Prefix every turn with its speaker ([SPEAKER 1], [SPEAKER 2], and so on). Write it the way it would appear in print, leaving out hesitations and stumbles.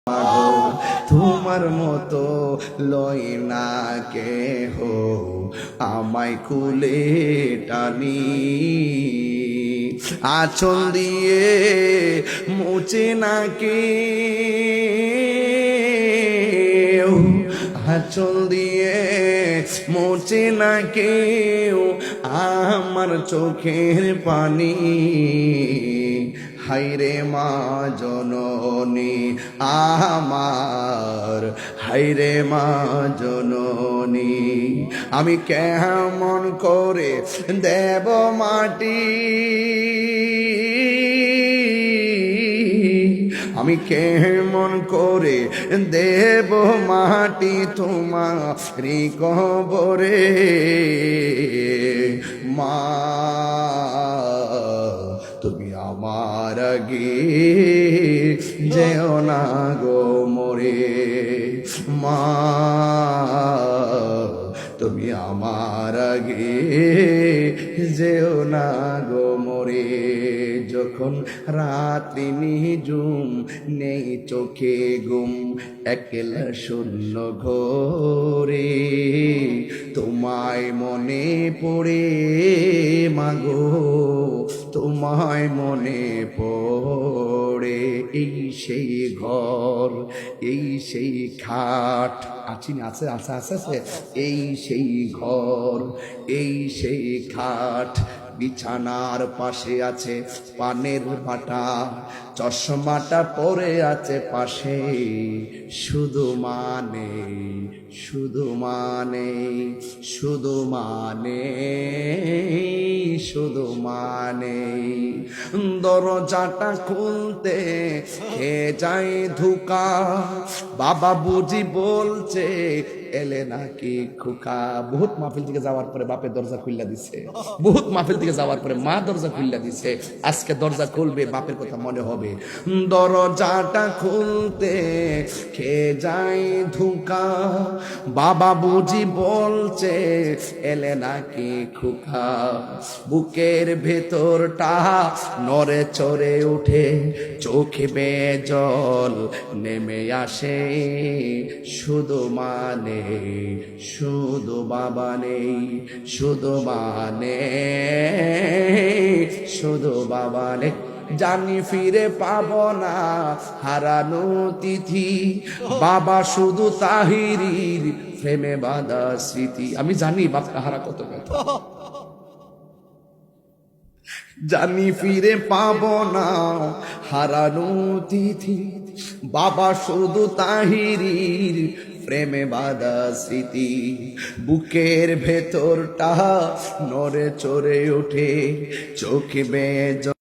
[SPEAKER 1] মাগো তোমার মতো লয় না কেহ আমায় কুলে টানি আঁচল দিয়ে মুছে না কেউ আঁচল দিয়ে মুছে না কেউ আমার চোখের পানি হায়রে মা জননী আমার হায়রে মা জননী আমি কেমন করে দেব মাটি আমি কেমন করে দেব মাটি তোমারি কবরে মা তুমি আমার আগে যেও না গো মোরে মা তুমি আমার আগে যেও না গো মোরে যখন রাত্রি নিঝুম নেই চোখে ঘুম একলা শূন্য ঘরে তোমায় মনে পড়ে মাগো তোমায় মনে পড়ে এই সেই ঘর এই সেই খাট আছি না আছে আছে আছে আছে এই সেই ঘর এই সেই খাট বিছানার পাশে আছে পানের বাটা চশমাটা পরে আছে পাশে শুধু মানে শুধু মানে শুধু মানে শুধু মানে দরজাটা খুলতে হে যায় ধোকা বাবা বুঝি বলছে এলে নাকি খোকা বহুত মাহফিল থেকে যাওয়ার পরে বাপের দরজা খুললা দিছে বহুত মাহফিল থেকে যাওয়ার পরে মা দরজা খুললা দিছে আজকে দরজা খুলবে বাপের কথা মনে হবে দরজাটা খুলতে খেয়ে যায় ধোকা বাবা বুঝি বলছে এলে নাকি খোকা বুকের ভেতরটা নড়ে চড়ে উঠে চোখে বেয়ে জল নেমে আসে শুধু মানে শুধু বাবা নেই শুধু মানে শুধু বাবা নেই জানি ফিরে পাবো না হারানো তিথি বাবা শুধু তাহিরির প্রেমে বাঁধা স্মৃতি আমি জানি বাপটা হারা কত ব্যথা জানি ফিরে পাবো না হারানো তিথি বাবা শুধু তাহিরির প্রেমে বাঁধা স্মৃতি বুকের ভেতরটা নড়ে চড়ে ওঠে চোখে বেয়ে